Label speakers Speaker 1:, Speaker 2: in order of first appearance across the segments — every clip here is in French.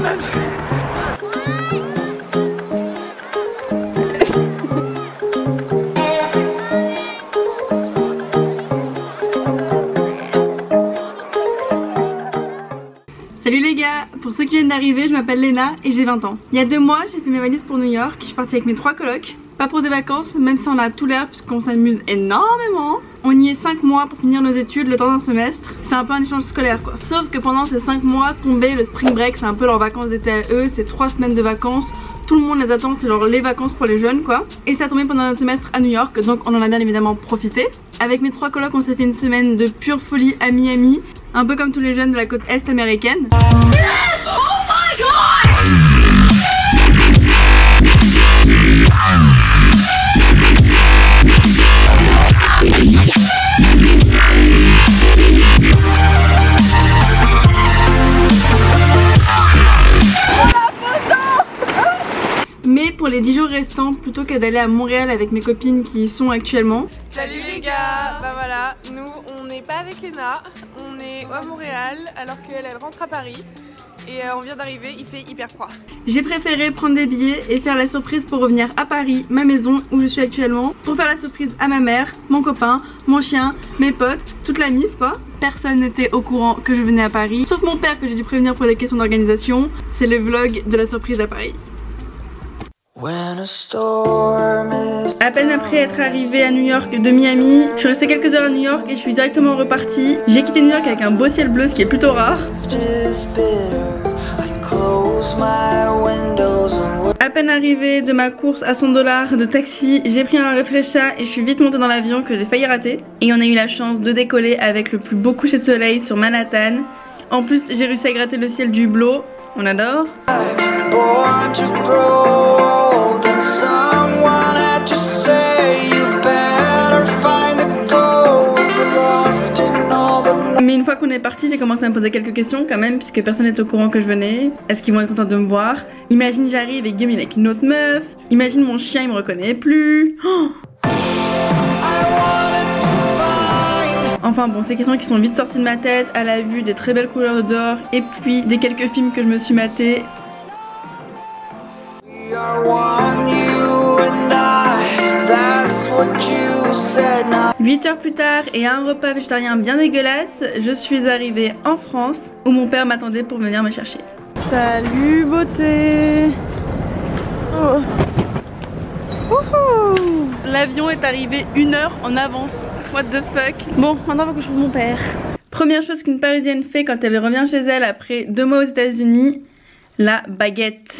Speaker 1: meuf.
Speaker 2: Salut les gars, pour ceux qui viennent d'arriver, je m'appelle Léna et j'ai 20 ans. Il y a 2 mois, j'ai fait mes valises pour New York, je suis partie avec mes 3 colocs. Pas pour des vacances, même si on a tout l'air puisqu'on s'amuse énormément. On y est 5 mois pour finir nos études, le temps d'un semestre. C'est un peu un échange scolaire quoi. Sauf que pendant ces 5 mois, tombé le spring break, c'est un peu leurs vacances d'été à eux, c'est 3 semaines de vacances. Tout le monde les attend, c'est genre les vacances pour les jeunes quoi. Et ça a tombé pendant notre semestre à New York, donc on en a bien évidemment profité. Avec mes 3 colocs, on s'est fait une semaine de pure folie à Miami. Un peu comme tous les jeunes de la côte est américaine.
Speaker 3: Yes! Oh my god!
Speaker 2: Mais pour les 10 jours restants, plutôt que d'aller à Montréal avec mes copines qui y sont actuellement.
Speaker 1: Salut les gars, bah voilà, nous on n'est pas avec Léna, on est à Montréal alors qu'elle rentre à Paris et on vient d'arriver, il fait hyper froid.
Speaker 2: J'ai préféré prendre des billets et faire la surprise pour revenir à Paris, ma maison où je suis actuellement, pour faire la surprise à ma mère, mon copain, mon chien, mes potes, toute la mise quoi. Personne n'était au courant que je venais à Paris, sauf mon père que j'ai dû prévenir pour des questions d'organisation. C'est le vlog de la surprise à Paris. À peine après être arrivée à New York de Miami, je suis restée quelques heures à New York et je suis directement repartie. J'ai quitté New York avec un beau ciel bleu, ce qui est plutôt rare. À peine arrivée de ma course à 100 $ de taxi, j'ai pris un refresha et je suis vite montée dans l'avion que j'ai failli rater. Et on a eu la chance de décoller avec le plus beau coucher de soleil sur Manhattan. En plus, j'ai réussi à gratter le ciel du hublot. On adore. Mais une fois qu'on est parti, j'ai commencé à me poser quelques questions quand même, puisque personne n'est au courant que je venais. Est-ce qu'ils vont être contents de me voir? Imagine j'arrive et Guillaume il est avec une autre meuf. Imagine mon chien il me reconnaît plus. Oh, enfin bon, ces questions qui sont vite sorties de ma tête à la vue des très belles couleurs de dehors et puis des quelques films que je me suis maté. 8 heures plus tard et un repas végétarien bien dégueulasse, je suis arrivée en France où mon père m'attendait pour venir me chercher. Salut beauté. Oh. L'avion est arrivé 1 heure en avance. What the fuck. Bon, maintenant il faut que je trouve mon père. Première chose qu'une parisienne fait quand elle revient chez elle après 2 mois aux États-Unis, la baguette.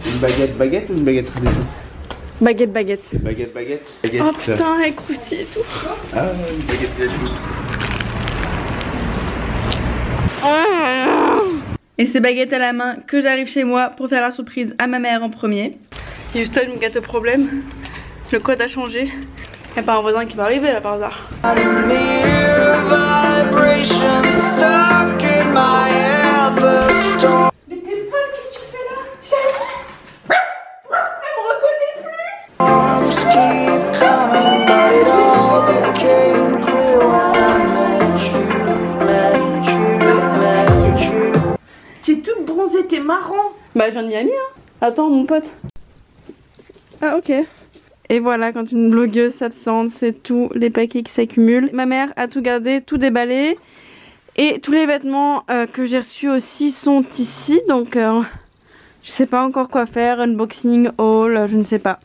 Speaker 4: Une baguette ou une baguette traditionnelle?
Speaker 2: Baguette.
Speaker 4: Baguette.
Speaker 2: Oh putain, elle croustille et tout.
Speaker 4: Ah, une baguette cachou.
Speaker 2: Et c'est baguette à la main que j'arrive chez moi pour faire la surprise à ma mère en premier. Houston, me gâte au problème. Le code a changé. Y'a pas un voisin qui va arriver là par hasard. Mais t'es folle, qu'est-ce que tu fais là? Chérie, elle me reconnaît plus.
Speaker 1: T'es toute bronzée, t'es marrant.
Speaker 2: Bah je viens de Miami hein. Attends mon pote. Ah ok. Et voilà, quand une blogueuse s'absente, c'est tous les paquets qui s'accumulent. Ma mère a tout gardé, tout déballé. Et tous les vêtements que j'ai reçus aussi sont ici. Donc je sais pas encore quoi faire. Unboxing, haul, je ne sais pas.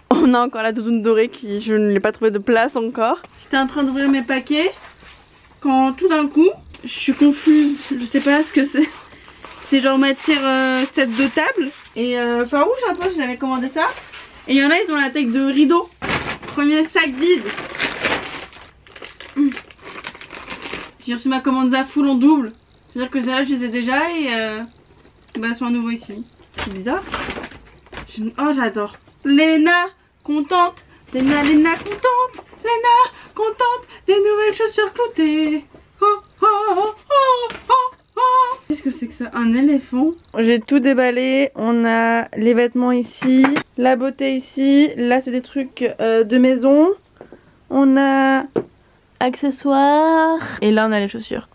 Speaker 2: On a encore la doudoune dorée qui je ne l'ai pas trouvé de place encore. J'étais en train d'ouvrir mes paquets. Quand tout d'un coup, je suis confuse. Je sais pas ce que c'est. C'est genre matière set de table. Et enfin rouge un peu, j'avais commandé ça. Et il y en a, ils ont la taille de rideau. Premier sac vide. J'ai reçu ma commande Zafoul en double. C'est-à-dire que celle-là, je les ai déjà et bah, elles sont à nouveau ici. C'est bizarre. Oh, j'adore. Léna, contente. Léna, contente. Léna, contente. Des nouvelles chaussures cloutées. Oh, oh, oh, oh, oh, oh. Qu'est-ce que c'est que ça? Un éléphant. J'ai tout déballé. On a les vêtements ici. La beauté ici. Là, c'est des trucs de maison. On a accessoires. Et là, on a les chaussures.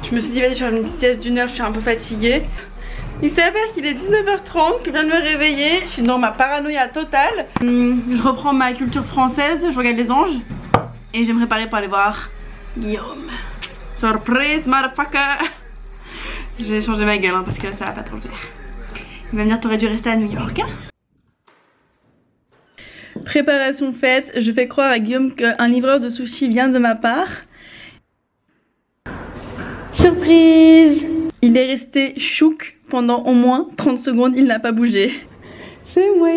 Speaker 2: Je me suis dit, vas-y, je vais faire une petite sieste d'1 heure. Je suis un peu fatiguée. Il s'avère qu'il est 19h30, que je viens de me réveiller. Je suis dans ma paranoïa totale. Je reprends ma culture française, je regarde les anges. Et je vais me préparer pour aller voir Guillaume. Surprise, motherfucker. J'ai changé ma gueule hein, parce que ça va pas trop le faire. Il va me dire t'aurais dû rester à New York. Hein. Préparation faite, je fais croire à Guillaume qu'un livreur de sushi vient de ma part. Surprise! Il est resté chouk pendant au moins 30 secondes, il n'a pas bougé. C'est moi!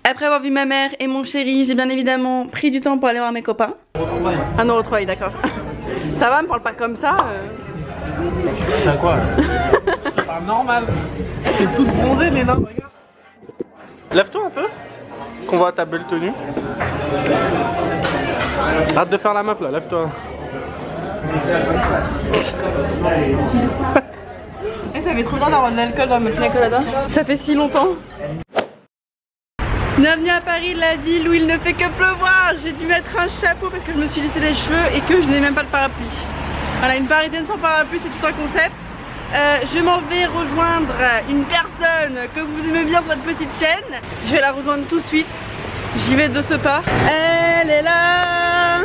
Speaker 2: Après avoir vu ma mère et mon chéri, j'ai bien évidemment pris du temps pour aller voir mes copains. 1,3 €, d'accord. Ça va, me parle pas comme ça.
Speaker 5: T'as quoi? Je te parle normal. T'es toute bronzée, Léna. Regarde. Lève-toi un peu. Qu'on voit ta belle tenue. Arrête de faire la meuf là, lève-toi.
Speaker 2: Ça fait trop bien d'avoir de l'alcool dans ma pina colada. Ça fait si longtemps. Bienvenue à Paris, la ville où il ne fait que pleuvoir. J'ai dû mettre un chapeau parce que je me suis lissé les cheveux et que je n'ai même pas de parapluie. Voilà, une parisienne sans parapluie, c'est tout un concept. Je m'en vais rejoindre une personne que vous aimez bien sur votre petite chaîne. Je vais la rejoindre tout de suite. J'y vais de ce pas. Elle est là.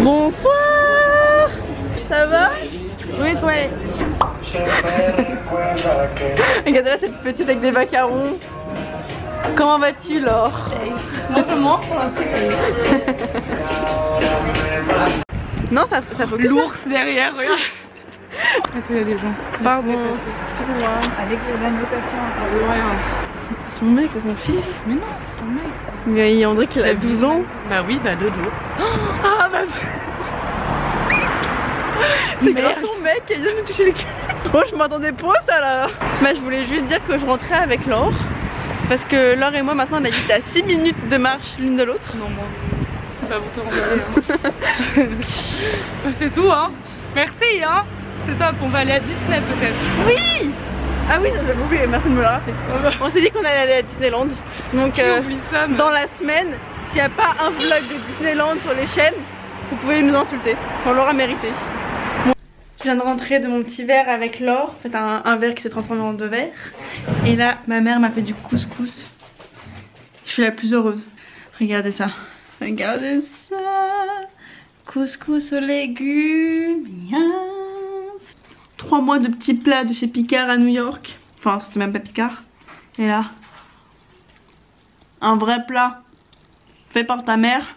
Speaker 2: Bonsoir. Ça va?
Speaker 1: Oui, toi.
Speaker 2: Regardez là cette petite avec des macarons. Comment vas-tu, Laure?
Speaker 1: Comment?
Speaker 2: Non, ça faut que
Speaker 1: L'ours derrière, regarde. Il y a des gens.
Speaker 2: Pardon, excusez-moi.
Speaker 1: Avec les invocations.
Speaker 2: C'est son mec, c'est son fils.
Speaker 1: Mais non, c'est son mec. Ça.
Speaker 2: Mais on dirait qu'il a 12 ans.
Speaker 1: Bah oui, bah dodo.
Speaker 2: Ah bah c'est grave son mec qui vient de me toucher le cul. Oh, je m'attendais pas à ça là. Bah je voulais juste dire que je rentrais avec Laure. Parce que Laure et moi maintenant on habite à 6 minutes de marche l'une de l'autre.
Speaker 1: Non moi, c'était pas pour te remballer hein. C'est tout hein. Merci hein. C'était top, on va aller à Disney peut-être.
Speaker 2: Oui. Ah oui, j'avais oublié, merci de me le rappeler. On s'est dit qu'on allait aller à Disneyland. Donc
Speaker 1: ça, mais...
Speaker 2: dans la semaine, s'il n'y a pas un vlog de Disneyland sur les chaînes, vous pouvez nous insulter. On l'aura mérité. Je viens de rentrer de mon petit verre avec Laure. En fait un verre qui s'est transformé en 2 verres. Et là ma mère m'a fait du couscous. Je suis la plus heureuse. Regardez ça. Regardez ça. Couscous aux légumes. Yes. 3 mois de petits plats de chez Picard à New York. Enfin c'était même pas Picard. Et là un vrai plat fait par ta mère.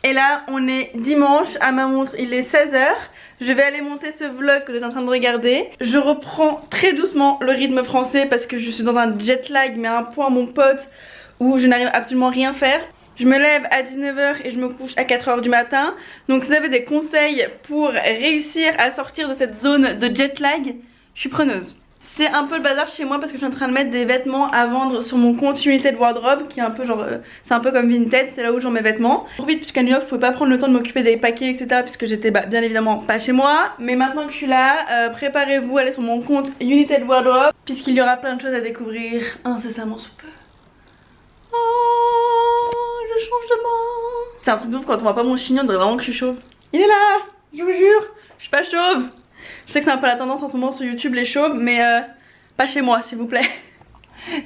Speaker 2: Et là on est dimanche, à ma montre il est 16 h. Je vais aller monter ce vlog que vous êtes en train de regarder. Je reprends très doucement le rythme français parce que je suis dans un jet lag mais à un point mon pote où je n'arrive absolument rien faire. Je me lève à 19 h et je me couche à 4 h du matin. Donc si vous avez des conseils pour réussir à sortir de cette zone de jet lag, je suis preneuse. C'est un peu le bazar chez moi parce que je suis en train de mettre des vêtements à vendre sur mon compte United Wardrobe qui est un peu genre, c'est un peu comme Vinted, c'est là où j'en mes vêtements. Pour vite puisqu'à New York je pouvais pas prendre le temps de m'occuper des paquets etc puisque j'étais bien évidemment pas chez moi. Mais maintenant que je suis là, préparez-vous à aller sur mon compte United Wardrobe puisqu'il y aura plein de choses à découvrir incessamment sous peu. Oh, le changement. C'est un truc de ouf quand on voit pas mon chignon, on dirait vraiment que je suis chauve. Il est là, je vous jure, je suis pas chauve. Je sais que c'est un peu la tendance en ce moment sur YouTube les chauves mais pas chez moi s'il vous plaît.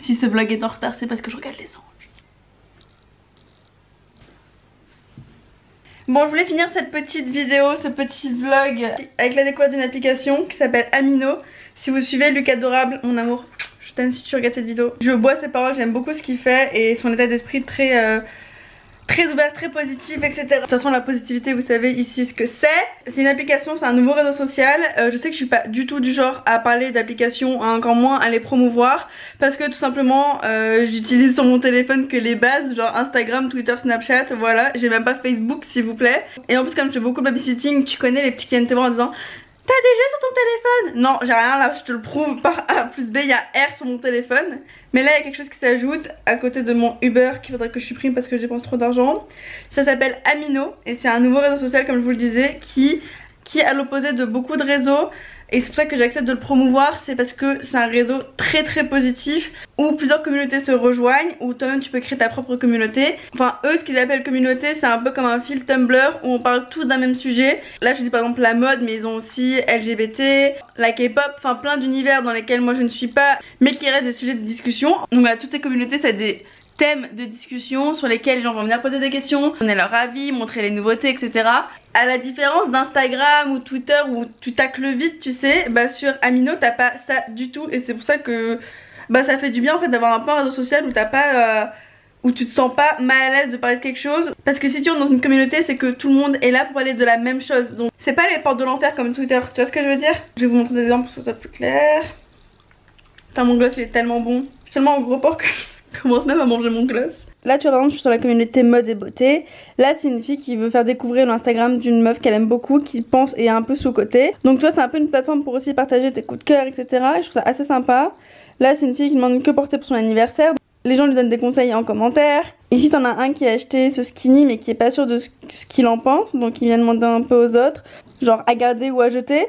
Speaker 2: Si ce vlog est en retard c'est parce que je regarde les anges. Bon je voulais finir cette petite vidéo, ce petit vlog avec la découverte d'une application qui s'appelle Amino. Si vous suivez Lucas Adorable, mon amour, je t'aime si tu regardes cette vidéo. Je bois ses paroles, j'aime beaucoup ce qu'il fait et son état d'esprit très ouvert, très positif, etc. De toute façon la positivité vous savez ici ce que c'est. C'est une application, c'est un nouveau réseau social. Je sais que je suis pas du tout du genre à parler d'applications, encore moins à les promouvoir. Parce que tout simplement j'utilise sur mon téléphone que les bases, genre Instagram, Twitter, Snapchat, voilà. J'ai même pas Facebook s'il vous plaît. Et en plus comme je fais beaucoup de babysitting, tu connais les petits qui viennent te voir en disant t'as des jeux sur ton téléphone? Non, j'ai rien là, je te le prouve, par A plus B, il y a R sur mon téléphone. Mais là il y a quelque chose qui s'ajoute à côté de mon Uber qu'il faudrait que je supprime parce que je dépense trop d'argent. Ça s'appelle Amino et c'est un nouveau réseau social comme je vous le disais qui à l'opposé de beaucoup de réseaux Et c'est pour ça que j'accepte de le promouvoir, c'est parce que c'est un réseau très très positif où plusieurs communautés se rejoignent, où toi-même tu peux créer ta propre communauté. Enfin eux ce qu'ils appellent communauté c'est un peu comme un fil Tumblr où on parle tous d'un même sujet. Là je dis par exemple la mode mais ils ont aussi LGBT, la K-pop, enfin plein d'univers dans lesquels moi je ne suis pas mais qui restent des sujets de discussion. Donc voilà, toutes ces communautés c'est des thèmes de discussion sur lesquels les gens vont venir poser des questions, donner leur avis, montrer les nouveautés, etc. À la différence d'Instagram ou Twitter où tu tacles vite, tu sais, bah sur Amino t'as pas ça du tout et c'est pour ça que bah ça fait du bien en fait d'avoir un peu un réseau social où t'as pas où tu te sens pas mal à l'aise de parler de quelque chose, parce que si tu es dans une communauté c'est que tout le monde est là pour parler de la même chose, donc c'est pas les portes de l'enfer comme Twitter, tu vois ce que je veux dire? Je vais vous montrer des exemples pour que ce soit plus clair. Putain mon gloss il est tellement bon, je suis tellement en gros porc que je commence même à manger mon gloss. Là tu vois par exemple je suis sur la communauté mode et beauté. Là c'est une fille qui veut faire découvrir l'Instagram d'une meuf qu'elle aime beaucoup, qui pense et est un peu sous-cotée. Donc tu vois c'est un peu une plateforme pour aussi partager tes coups de cœur etc. Et je trouve ça assez sympa. Là c'est une fille qui demande que porter pour son anniversaire. Les gens lui donnent des conseils en commentaire. Ici t'en as un qui a acheté ce skinny mais qui est pas sûr de ce qu'il en pense. Donc il vient demander un peu aux autres, genre à garder ou à jeter.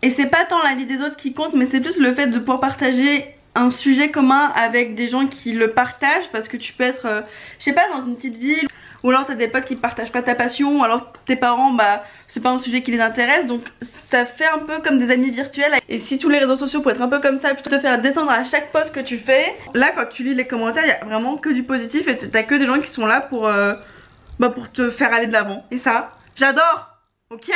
Speaker 2: Et c'est pas tant l'avis des autres qui compte, mais c'est plus le fait de pouvoir partager un sujet commun avec des gens qui le partagent, parce que tu peux être, je sais pas, dans une petite ville, ou alors t'as des potes qui partagent pas ta passion, ou alors tes parents, bah c'est pas un sujet qui les intéresse, donc ça fait un peu comme des amis virtuels. Et si tous les réseaux sociaux pouvaient être un peu comme ça, plutôt te faire descendre à chaque post que tu fais, là quand tu lis les commentaires, il y a vraiment que du positif et t'as que des gens qui sont là pour te faire aller de l'avant. Et ça, j'adore, ok?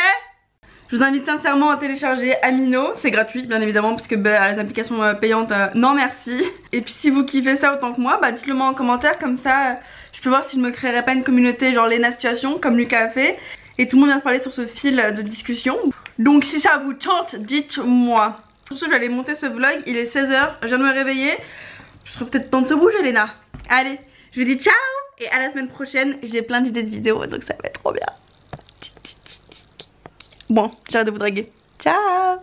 Speaker 2: Je vous invite sincèrement à télécharger Amino, c'est gratuit bien évidemment parce que bah, les applications payantes, non merci. Et puis si vous kiffez ça autant que moi, bah dites-le moi en commentaire, comme ça je peux voir si je me créerais pas une communauté genre Lena Situation comme Lucas a fait. Et tout le monde vient se parler sur ce fil de discussion. Donc si ça vous tente, dites-moi. Sur ce je vais aller monter ce vlog, il est 16h, je viens de me réveiller. Je serais peut-être temps de se bouger Lena. Allez, je vous dis ciao et à la semaine prochaine, j'ai plein d'idées de vidéos donc ça va être trop bien. Bon, j'arrête de vous draguer. Ciao!